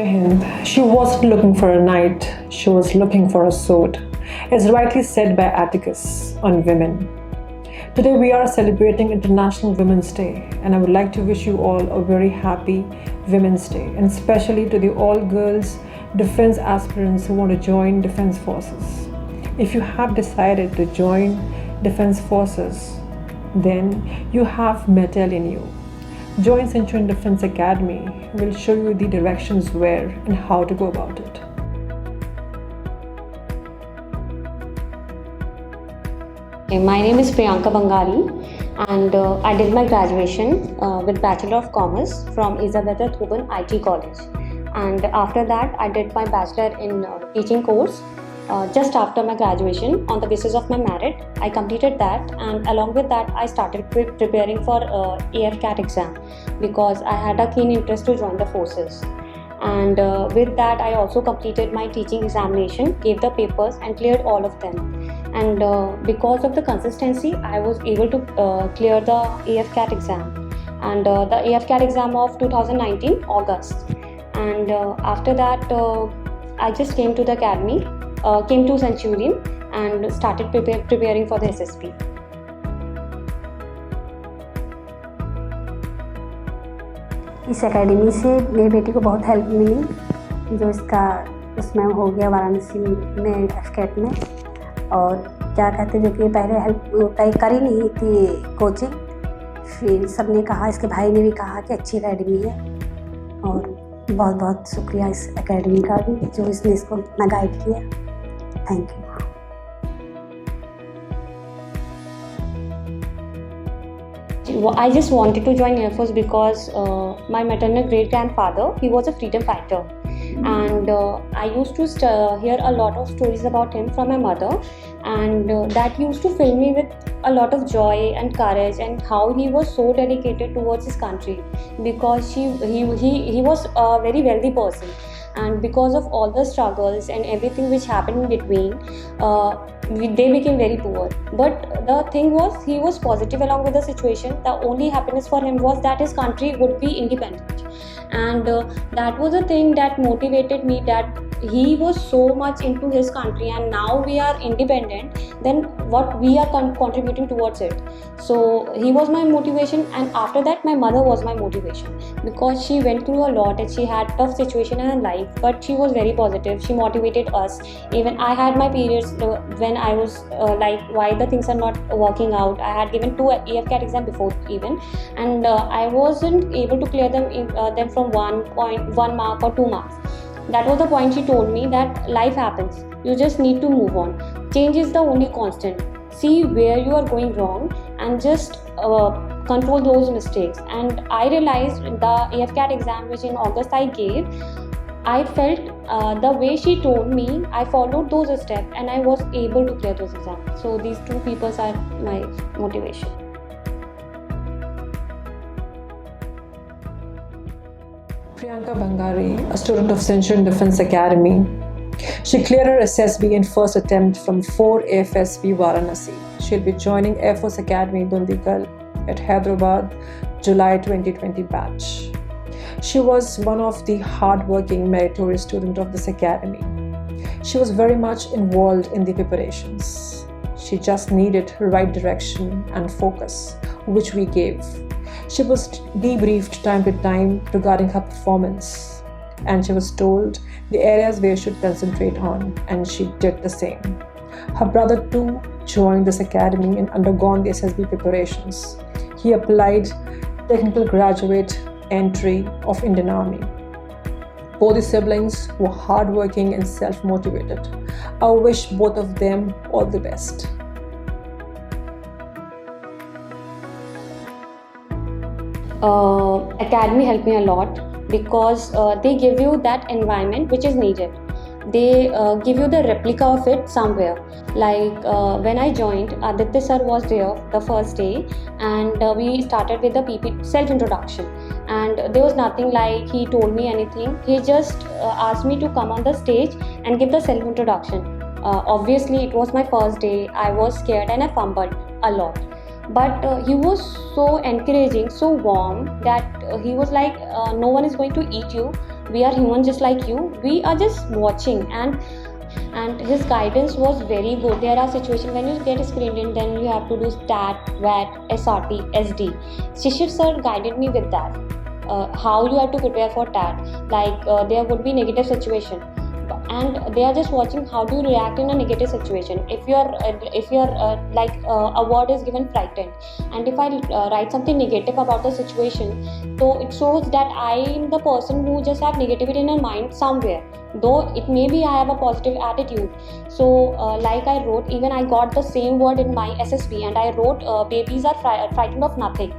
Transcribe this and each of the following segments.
Jai Hind. She wasn't looking for a knight, she was looking for a sword, as rightly said by Atticus on women. Today we are celebrating International Women's Day, and I would like to wish you all a very happy Women's Day, and especially to the all girls defense aspirants who want to join Defense Forces. If you have decided to join Defense Forces, then you have metal in you. Join Centurion Defense Academy will show you the directions where and how to go about it. My name is Priyanka Bangali, and I did my graduation with Bachelor of Commerce from Isabella Thuban IT College. And after that, I did my Bachelor in Teaching course. Just after my graduation, on the basis of my merit, I completed that, and along with that, I started preparing for AFCAT exam because I had a keen interest to join the forces. And with that, I also completed my teaching examination, gave the papers, and cleared all of them. And because of the consistency, I was able to clear the AFCAT exam, and the AFCAT exam of 2019 August. And after that, I just came to the academy. Came to Centurion and started preparing for the SSP. इस academy से मेरी बेटी को बहुत help मिली, जो इसका उसमें हो गया वाराणसी में एफकेट में। और क्या कहते जो कि पहले हेल्प कहीं करी नहीं थी कोचिंग, फिर सबने कहा, इसके भाई ने भी कहा कि अच्छी एकेडमी है। और बहुत बहुत शुक्रिया इस एकेडमी का भी, जो इसने इसको इतना गाइड किया। Thank you. I just wanted to join Air Force because my maternal great-grandfather, he was a freedom fighter. And I used to hear a lot of stories about him from my mother, and that used to fill me with a lot of joy and courage, and how he was so dedicated towards his country, because he was a very wealthy person. And because of all the struggles and everything which happened in between, they became very poor. But the thing was, he was positive along with the situation. The only happiness for him was that his country would be independent. And that was the thing that motivated me, that he was so much into his country, and now we are independent, then what we are contributing towards it. So he was my motivation, and after that my mother was my motivation, because she went through a lot and she had tough situation in her life, but she was very positive. She motivated us. Even I had my periods when I was like, why the things are not working out. I had given 2 AFCAT exam before even, and I wasn't able to clear them from 1 mark or 2 marks. That was the point she told me, that life happens. You just need to move on. Change is the only constant. See where you are going wrong and just control those mistakes. And I realized the AFCAT exam which in August I gave, I felt the way she told me, I followed those steps and I was able to clear those exams. So these 2 people are my motivation. Priyanka Bangali, a student of Centurion Defense Academy. She cleared her SSB in first attempt from 4 AFSB Varanasi. She'll be joining Air Force Academy Dundigal at Hyderabad, July 2020 batch. She was one of the hard-working, meritorious students of this academy. She was very much involved in the preparations. She just needed right direction and focus, which we gave. She was debriefed time to time regarding her performance, and she was told the areas where she should concentrate on, and she did the same. Her brother too joined this academy and undergone the SSB preparations. He applied technical graduate entry of Indian Army. Both the siblings were hardworking and self-motivated. I wish both of them all the best. Academy helped me a lot, because they give you that environment which is needed. They give you the replica of it somewhere. Like when I joined, Aditya sir was there the first day, and we started with the self-introduction. And there was nothing like he told me anything. He just asked me to come on the stage and give the self-introduction. Obviously, it was my first day. I was scared and I fumbled a lot. But he was so encouraging, so warm, that he was like, no one is going to eat you, we are human just like you. We are just watching, and his guidance was very good. There are situations when you get screened in, then you have to do stat, VAT, SRT, SD. Shishir sir guided me with that, how you have to prepare for TAT. Like there would be negative situation, and they are just watching how do you react in a negative situation. If you're like a word is given frightened, and if I write something negative about the situation, so it shows that I am the person who just have negativity in her mind somewhere, though it may be I have a positive attitude. So like I wrote, even I got the same word in my SSB, and I wrote babies are frightened of nothing.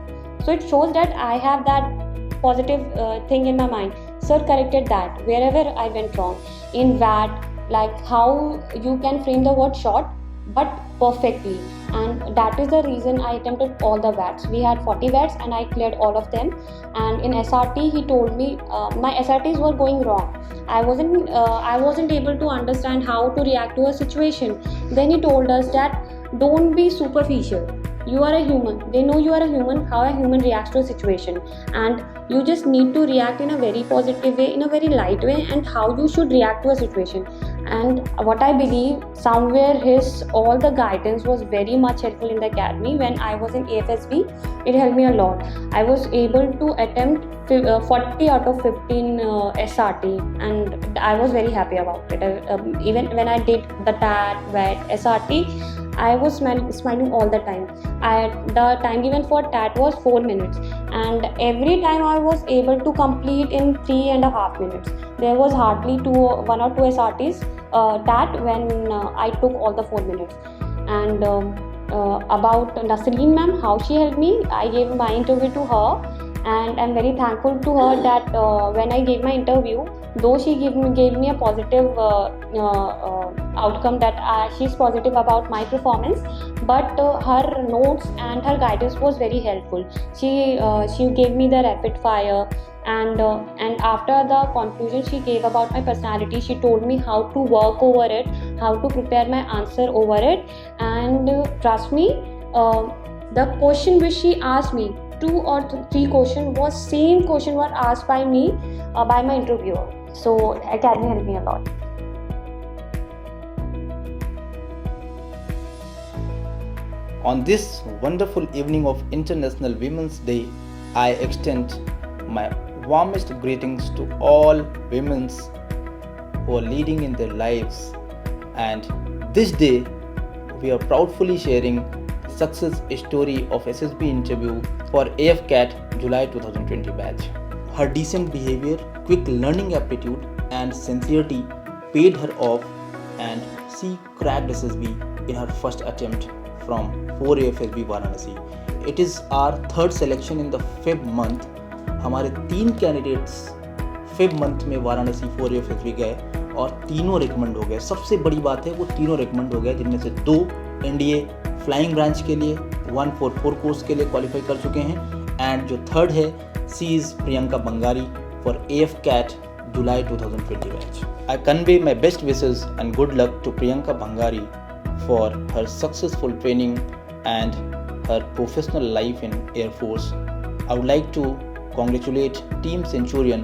So it shows that I have that positive thing in my mind. Sir corrected that wherever I went wrong. In VAT, like how you can frame the word short but perfectly, and that is the reason I attempted all the VATs. We had 40 VATs and I cleared all of them. And in SRT, he told me my SRTs were going wrong. I wasn't able to understand how to react to a situation. Then he told us that don't be superficial. You are a human. They know you are a human, how a human reacts to a situation, and you just need to react in a very positive way, in a very light way, and how you should react to a situation. And what I believe, somewhere his all the guidance was very much helpful in the academy. When I was in AFSB, it helped me a lot. I was able to attempt 40 out of 15 SRT, and I was very happy about it. Even when I did the TAT, VET, SRT, I was smiling all the time. The time given for TAT was 4 minutes, and every time I was able to complete in 3.5 minutes. There was hardly 1 or 2 SRTs TAT when I took all the 4 minutes. And about Nasreen ma'am, how she helped me, I gave my interview to her, and I'm very thankful to her that when I gave my interview, though she gave me a positive outcome, that she's positive about my performance, but her notes and her guidance was very helpful. She gave me the rapid fire, and after the conclusion she gave about my personality, she told me how to work over it, how to prepare my answer over it. And trust me, the question which she asked me, 2 or 3 questions was same question were asked by me by my interviewer. So academy helped me a lot. On this wonderful evening of International Women's Day, I extend my warmest greetings to all women who are leading in their lives. And this day, we are proudly sharing the success story of SSB interview for AFCAT July 2020 batch. Her decent behavior, quick learning aptitude, and sincerity paid her off, and she cracked SSB in her first attempt from 4 AFSB Varanasi. It is our third selection in the Feb month. हमारे 3 candidates Feb month में Varanasi 4 AFSB गए और तीनों recommend हो गए. सबसे बड़ी बात है वो तीनों रिकमेंड हो गए, जिनमें से 2 NDA फ्लाइंग ब्रांच के लिए 144 कोर्स के लिए क्वालिफाई कर चुके हैं, एंड जो थर्ड है C is Priyanka Bangari for AFCAT July 2020 batch. I convey my best wishes and good luck to Priyanka Bangari for her successful training and her professional life in Air Force. I would like to congratulate Team Centurion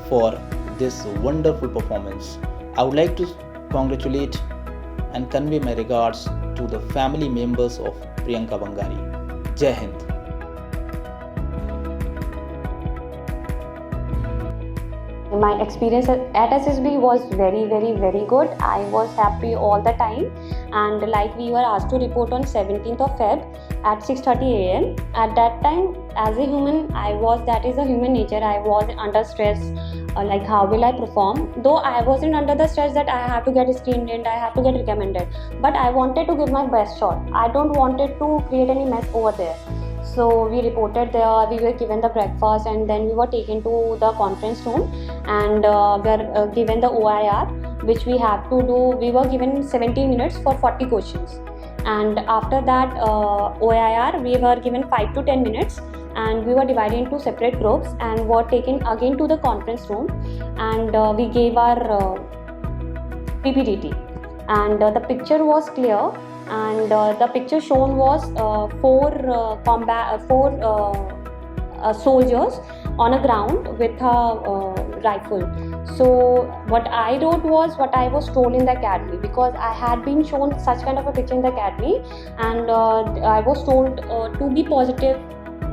for this wonderful performance. I would like to congratulate and convey my regards to the family members of Priyanka Bangari. Jai Hind. My experience at SSB was very, very, very good. I was happy all the time, and like we were asked to report on 17th of Feb at 6:30 AM. At that time, as a human, that is a human nature, I was under stress, like how will I perform, though I wasn't under the stress that I have to get screened and I have to get recommended, but I wanted to give my best shot. I don't wanted to create any mess over there. So we reported there, we were given the breakfast, and then we were taken to the conference room, and we were given the OIR, which we have to do. We were given 70 minutes for 40 questions, and after that OIR we were given 5 to 10 minutes, and we were divided into separate groups and were taken again to the conference room, and we gave our PPDT, and the picture was clear. And the picture shown was 4 soldiers on a ground with a rifle. So what I wrote was what I was told in the academy, because I had been shown such kind of a picture in the academy, and I was told to be positive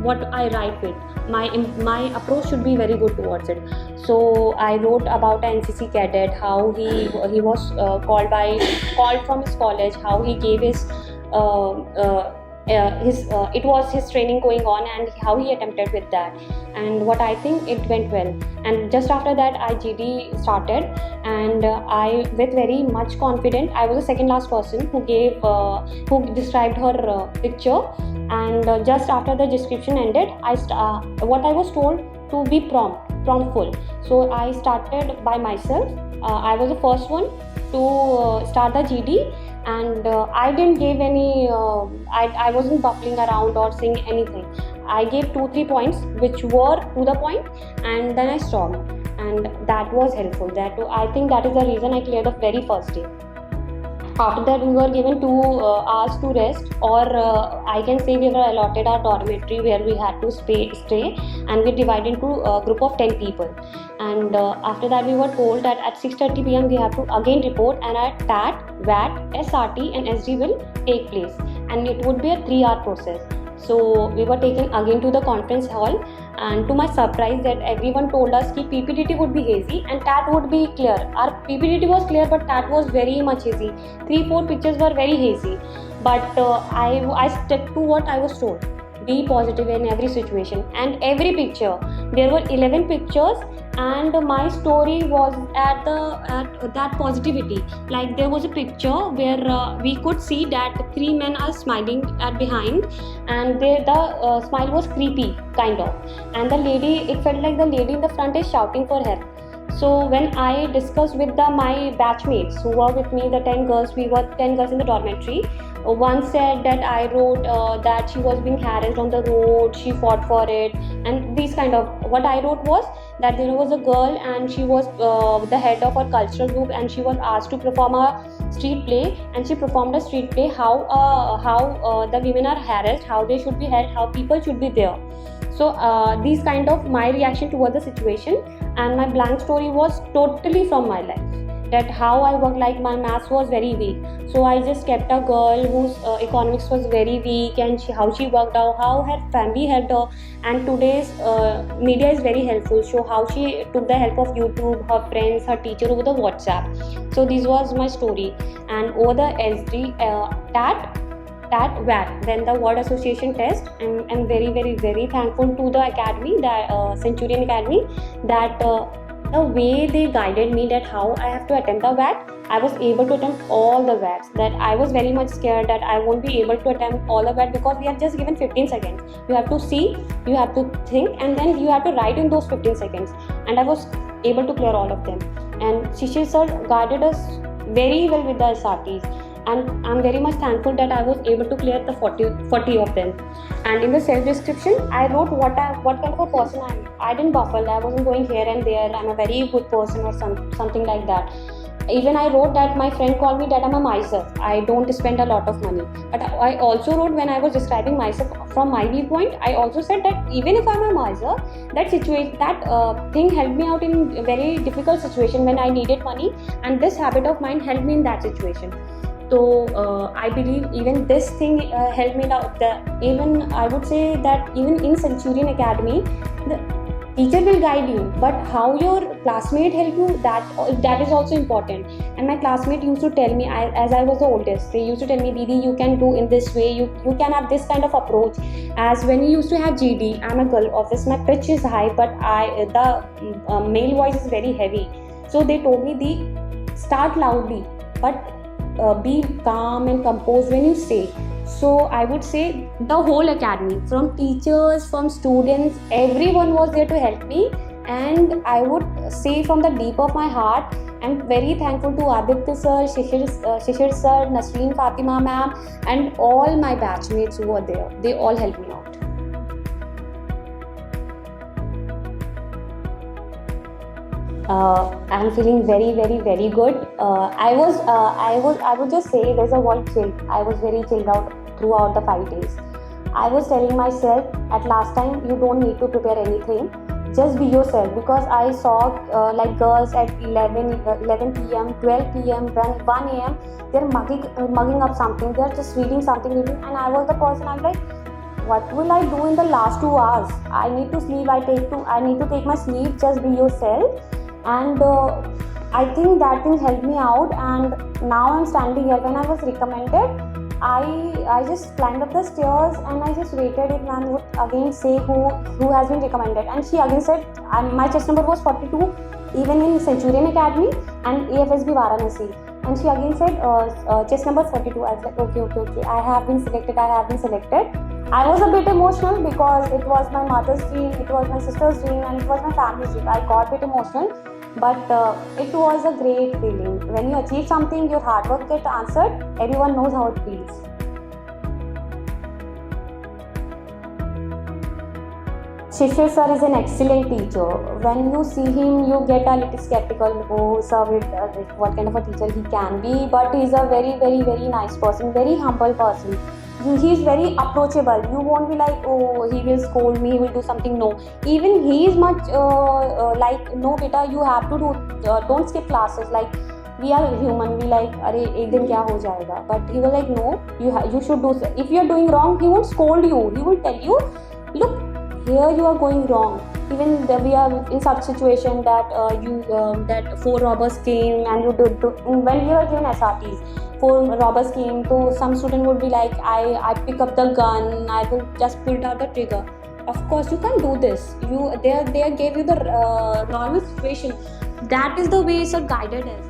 what I write with. My approach should be very good towards it. So I wrote about an NCC cadet, how he was called from his college, how he gave his it was his training going on, and how he attempted with that, and what I think it went well. And just after that I GD started, and I, with very much confident, I was the second last person who who described her picture. And just after the description ended, what I was told to be promptful. So I started by myself. I was the first one to start the GD, and I didn't give any I wasn't buffling around or saying anything. I gave 2-3 points which were to the point, and then I stopped, and that was helpful. I think that is the reason I cleared the very first day. After that, we were given 2 hours to rest, or I can say we were allotted our dormitory where we had to stay, and we divided into a group of 10 people. And after that, we were told that at 6:30 p.m. we have to again report, and at TAT, VAT, SRT and SD will take place, and it would be a 3-hour process. So we were taken again to the conference hall, and to my surprise that everyone told us that PPDT would be hazy and TAT would be clear. Our PPDT was clear, but TAT was very much hazy. 3-4 pictures were very hazy, but I stuck to what I was told. Be positive in every situation, and every picture. There were 11 pictures, and my story was at that positivity. Like, there was a picture where we could see that 3 men are smiling at behind, and the smile was creepy kind of, and it felt like the lady in the front is shouting for help. So when I discussed with my batchmates who were with me, the 10 girls, we were 10 girls in the dormitory. One said that I wrote that she was being harassed on the road, she fought for it, and these kind of. What I wrote was that there was a girl, and she was the head of her cultural group, and she was asked to perform a street play, and she performed a street play how the women are harassed, how they should be held, how people should be there. So these kind of my reaction towards the situation, and my blank story was totally from my life. That how I worked, like my maths was very weak, so I just kept a girl whose economics was very weak, and how she worked out, how her family helped her, and today's media is very helpful. So how she took the help of YouTube, her friends, her teacher over the WhatsApp. So this was my story, and over the SD TAT, VAT, then the word association test. I'm very, very, very thankful to the academy, that Centurion Academy, that the way they guided me, that how I have to attempt the VAT, I was able to attempt all the VATs. That I was very much scared that I won't be able to attempt all the VAT, because we are just given 15 seconds. You have to see, you have to think, and then you have to write in those 15 seconds. And I was able to clear all of them. And Shishir sir guided us very well with the SRTs. And I'm very much thankful that I was able to clear the 40 of them. And in the self-description, I wrote what kind of a person I am. I didn't buffle, I wasn't going here and there, I'm a very good person or something like that. Even I wrote that my friend called me that I'm a miser, I don't spend a lot of money. But I also wrote, when I was describing myself from my viewpoint, I also said that even if I'm a miser, that thing helped me out in a very difficult situation when I needed money, and this habit of mine helped me in that situation. So I believe even this thing helped me out. Even I would say that even in Centurion Academy, the teacher will guide you, but how your classmate help you, that is also important. And my classmate used to tell me, as I was the oldest, they used to tell me, Didi, you can do in this way, you can have this kind of approach. As when you used to have GD, I'm a girl office, my pitch is high, but the male voice is very heavy. So they told me, start loudly, but be calm and composed when you say. So I would say the whole academy, from teachers, from students, everyone was there to help me. And I would say from the deep of my heart, I'm very thankful to Aditya sir, Shishir sir, Nasreen Fatima ma'am, and all my batchmates who were there. They all helped me out. I'm feeling very, very, very good. I would just say there's a word chill. I was very chilled out throughout the 5 days. I was telling myself at last time, you don't need to prepare anything. just be yourself, because I saw like girls at 11 p.m, 12 p.m, 1 a.m, they're mugging up something, they're just reading something, and I was the person, I'm like, what will I do in the last 2 hours? I need to sleep, I need to take my sleep. Just be yourself. And I think that thing helped me out, and now I'm standing here. When I was recommended, I just climbed up the stairs and I just waited if ma'am would again say who has been recommended, and she again said my chest number was 42 even in Centurion Academy and AFSB Varanasi, and she again said chest number 42. I was like, okay, I have been selected. I was a bit emotional because it was my mother's dream, it was my sister's dream, and it was my family's dream. I got a bit emotional, but it was a great feeling. When you achieve something, your hard work gets answered, everyone knows how it feels. Shishir sir is an excellent teacher. When you see him, you get a little skeptical. Oh, sir, what kind of a teacher he can be? But he's a very, very, very nice person, very humble person. He's very approachable. You won't be like, oh, he will scold me, he will do something. No, even he is much like, no beta, you have to do, don't skip classes. Like, we are human, we like, arey ek din kya ho jayega, but he was like, no, you should do. If you are doing wrong, he won't scold you, he will tell you, look, here you are going wrong. Even we are in such situation that that 4 robbers came and you did when we were given SRTs, 4 robbers came, so some student would be like, I pick up the gun, I will just pull out the trigger. Of course you can't do this. They gave you the normal situation. That is the way sir guided us.